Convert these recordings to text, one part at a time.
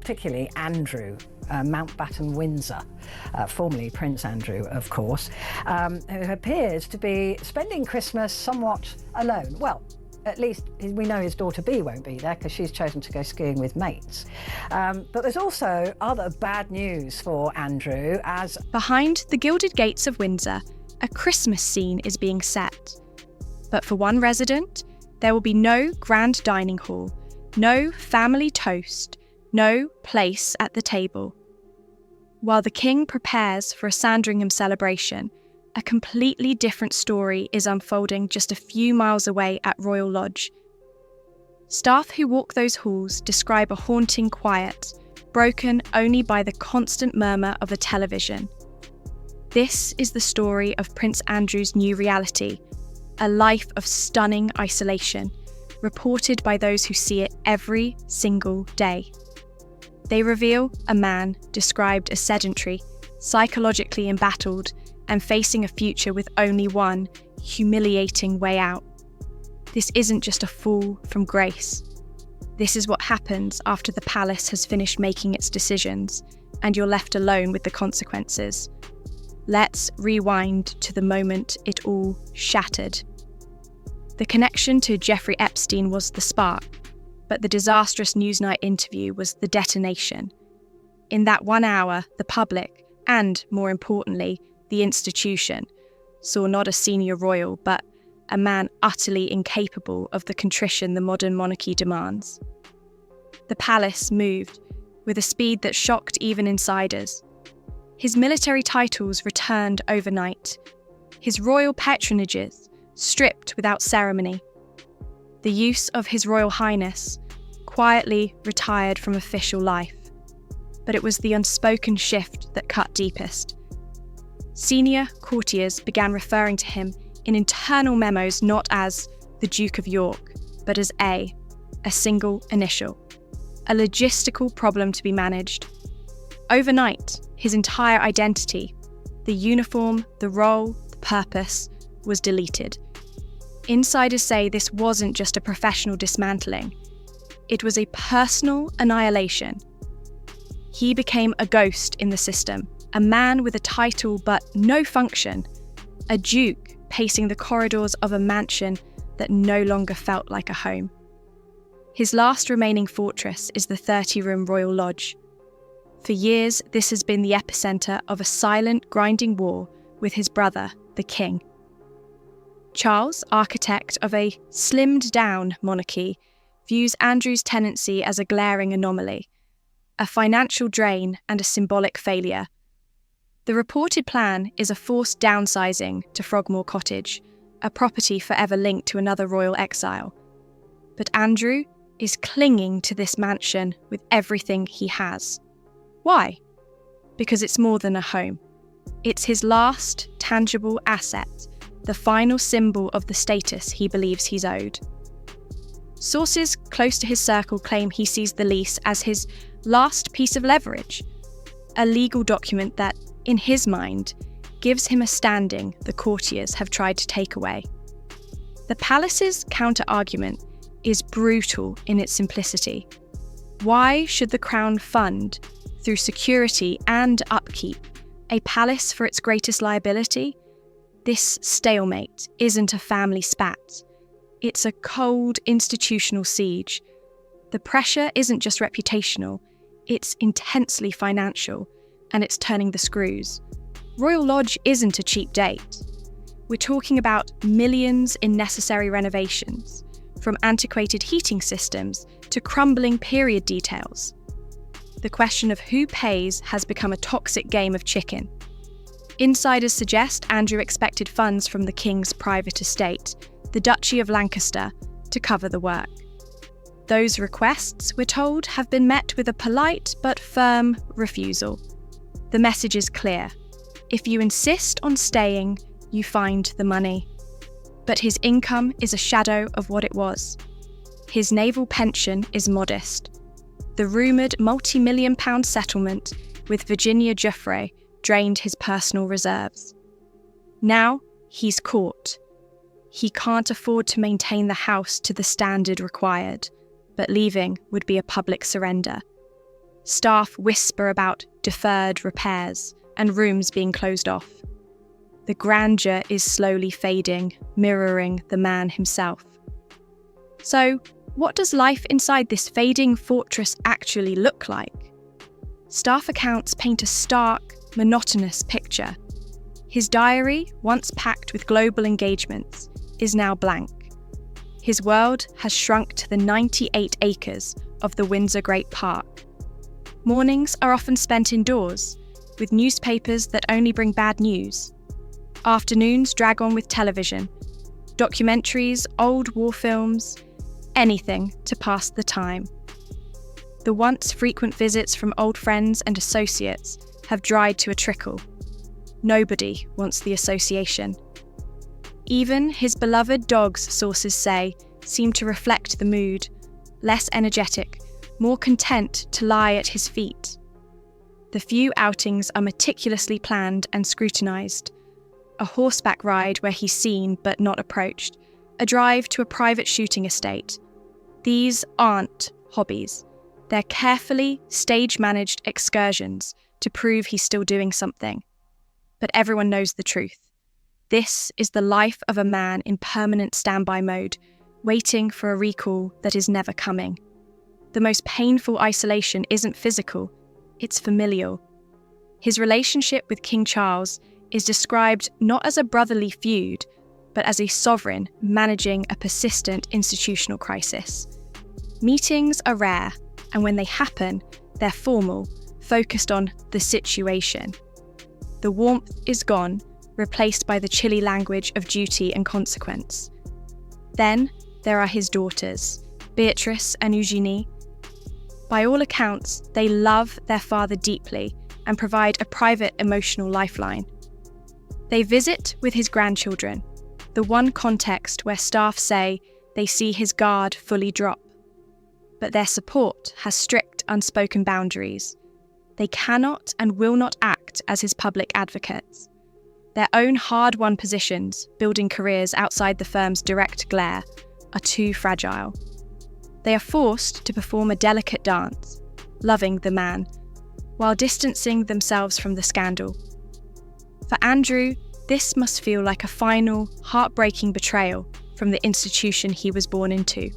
particularly Andrew, Mountbatten Windsor, formerly Prince Andrew, of course, who appears to be spending Christmas somewhat alone. Well, at least we know his daughter Bea won't be there because she's chosen to go skiing with mates. But there's also other bad news for Andrew as... Behind the gilded gates of Windsor, a Christmas scene is being set. But for one resident, there will be no grand dining hall, no family toast, no place at the table. While the king prepares for a Sandringham celebration, a completely different story is unfolding just a few miles away at Royal Lodge. Staff who walk those halls describe a haunting quiet, broken only by the constant murmur of a television. This is the story of Prince Andrew's new reality, a life of stunning isolation, reported by those who see it every single day. They reveal a man described as sedentary, psychologically embattled, and facing a future with only one humiliating way out. This isn't just a fall from grace. This is what happens after the palace has finished making its decisions, and you're left alone with the consequences. Let's rewind to the moment it all shattered. The connection to Jeffrey Epstein was the spark, but the disastrous Newsnight interview was the detonation. In that 1 hour, the public, and more importantly, the institution, saw not a senior royal, but a man utterly incapable of the contrition the modern monarchy demands. The palace moved with a speed that shocked even insiders. His military titles returned overnight, his royal patronages stripped without ceremony. The use of His Royal Highness quietly retired from official life, but it was the unspoken shift that cut deepest. Senior courtiers began referring to him in internal memos not as the Duke of York, but as a single initial, a logistical problem to be managed. Overnight, his entire identity, the uniform, the role, the purpose, was deleted. Insiders say this wasn't just a professional dismantling, it was a personal annihilation. He became a ghost in the system, a man with a title but no function, a duke pacing the corridors of a mansion that no longer felt like a home. His last remaining fortress is the 30-room Royal Lodge. For years, this has been the epicentre of a silent, grinding war with his brother, the king. Charles, architect of a slimmed-down monarchy, views Andrew's tenancy as a glaring anomaly, a financial drain and a symbolic failure. The reported plan is a forced downsizing to Frogmore Cottage, a property forever linked to another royal exile. But Andrew is clinging to this mansion with everything he has. Why? Because it's more than a home. It's his last tangible asset, the final symbol of the status he believes he's owed. Sources close to his circle claim he sees the lease as his last piece of leverage, a legal document that, in his mind, gives him a standing the courtiers have tried to take away. The palace's counter-argument is brutal in its simplicity. Why should the Crown fund, through security and upkeep, a palace for its greatest liability? This stalemate isn't a family spat. It's a cold institutional siege. The pressure isn't just reputational, it's intensely financial, and it's turning the screws. Royal Lodge isn't a cheap date. We're talking about millions in necessary renovations, from antiquated heating systems to crumbling period details. The question of who pays has become a toxic game of chicken. Insiders suggest Andrew expected funds from the king's private estate, the Duchy of Lancaster, to cover the work. Those requests, we're told, have been met with a polite but firm refusal. The message is clear. If you insist on staying, you find the money. But his income is a shadow of what it was. His naval pension is modest. The rumoured multi-million-pound settlement with Virginia Giuffre drained his personal reserves. Now he's caught. He can't afford to maintain the house to the standard required, but leaving would be a public surrender. Staff whisper about deferred repairs and rooms being closed off. The grandeur is slowly fading, mirroring the man himself. So, what does life inside this fading fortress actually look like? Staff accounts paint a stark, monotonous picture. His diary, once packed with global engagements, is now blank. His world has shrunk to the 98 acres of the Windsor Great Park. Mornings are often spent indoors, with newspapers that only bring bad news. Afternoons drag on with television, documentaries, old war films, anything to pass the time. The once frequent visits from old friends and associates have dried to a trickle. Nobody wants the association. Even his beloved dogs, sources say, seem to reflect the mood, less energetic, more content to lie at his feet. The few outings are meticulously planned and scrutinised. A horseback ride where he's seen but not approached, a drive to a private shooting estate. These aren't hobbies. They're carefully stage-managed excursions to prove he's still doing something. But everyone knows the truth. This is the life of a man in permanent standby mode, waiting for a recall that is never coming. The most painful isolation isn't physical, it's familial. His relationship with King Charles is described not as a brotherly feud, but as a sovereign managing a persistent institutional crisis. Meetings are rare, and when they happen, they're formal, focused on the situation. The warmth is gone, replaced by the chilly language of duty and consequence. Then there are his daughters, Beatrice and Eugenie. By all accounts, they love their father deeply and provide a private emotional lifeline. They visit with his grandchildren, the one context where staff say they see his guard fully drop. But their support has strict unspoken boundaries. They cannot and will not act as his public advocates. Their own hard-won positions, building careers outside the firm's direct glare, are too fragile. They are forced to perform a delicate dance, loving the man, while distancing themselves from the scandal. For Andrew, this must feel like a final, heartbreaking betrayal from the institution he was born into.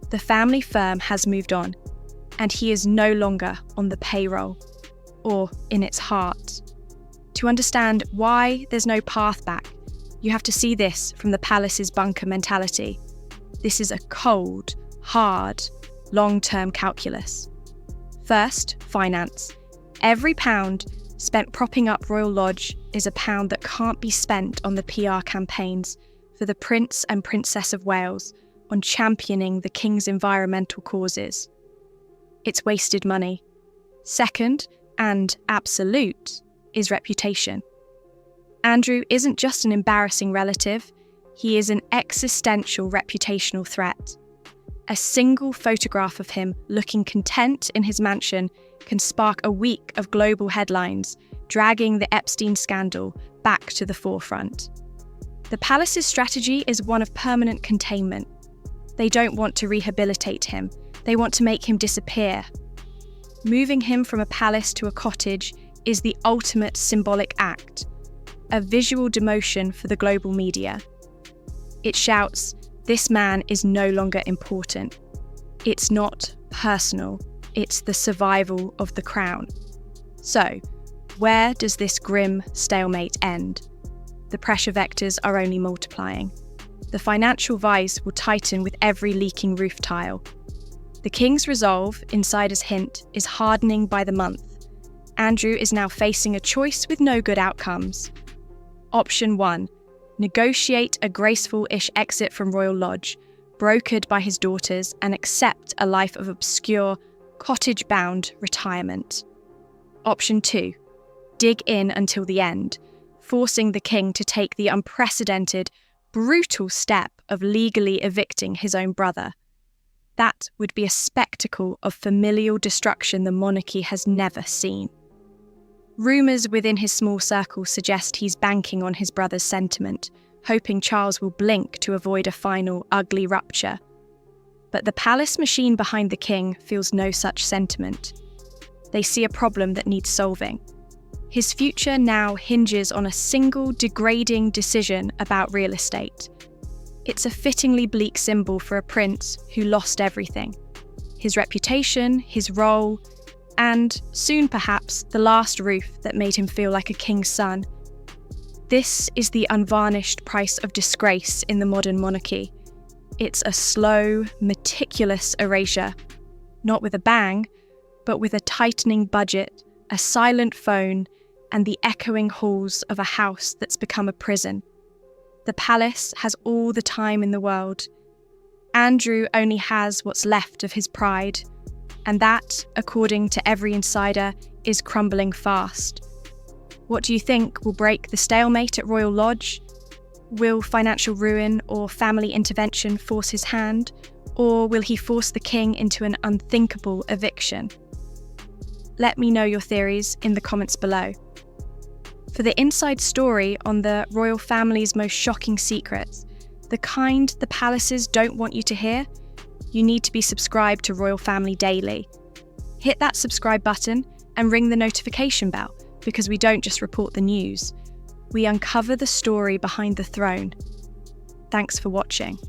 The family firm has moved on, and he is no longer on the payroll, or in its heart. To understand why there's no path back, you have to see this from the palace's bunker mentality. This is a cold, hard, long-term calculus. First, finance. Every pound spent propping up Royal Lodge is a pound that can't be spent on the PR campaigns for the Prince and Princess of Wales on championing the King's environmental causes. It's wasted money. Second, and absolute, is reputation. Andrew isn't just an embarrassing relative, he is an existential reputational threat. A single photograph of him looking content in his mansion can spark a week of global headlines, dragging the Epstein scandal back to the forefront. The palace's strategy is one of permanent containment. They don't want to rehabilitate him, they want to make him disappear. Moving him from a palace to a cottage is the ultimate symbolic act, a visual demotion for the global media. It shouts, this man is no longer important. It's not personal, it's the survival of the crown. So, where does this grim stalemate end? The pressure vectors are only multiplying. The financial vice will tighten with every leaking roof tile. The King's resolve, insiders hint, is hardening by the month. Andrew is now facing a choice with no good outcomes. Option 1. Negotiate a graceful-ish exit from Royal Lodge, brokered by his daughters, and accept a life of obscure, cottage-bound retirement. Option 2. Dig in until the end, forcing the King to take the unprecedented, brutal step of legally evicting his own brother. That would be a spectacle of familial destruction the monarchy has never seen. Rumours within his small circle suggest he's banking on his brother's sentiment, hoping Charles will blink to avoid a final, ugly rupture. But the palace machine behind the King feels no such sentiment. They see a problem that needs solving. His future now hinges on a single degrading decision about real estate. It's a fittingly bleak symbol for a prince who lost everything: his reputation, his role, and, soon perhaps, the last roof that made him feel like a king's son. This is the unvarnished price of disgrace in the modern monarchy. It's a slow, meticulous erasure, not with a bang, but with a tightening budget, a silent phone, and the echoing halls of a house that's become a prison. The palace has all the time in the world. Andrew only has what's left of his pride, and that, according to every insider, is crumbling fast. What do you think will break the stalemate at Royal Lodge? Will financial ruin or family intervention force his hand, or will he force the king into an unthinkable eviction? Let me know your theories in the comments below. For the inside story on the royal family's most shocking secrets, the kind the palaces don't want you to hear, you need to be subscribed to Royal Family Daily. Hit that subscribe button and ring the notification bell, because we don't just report the news. We uncover the story behind the throne. Thanks for watching.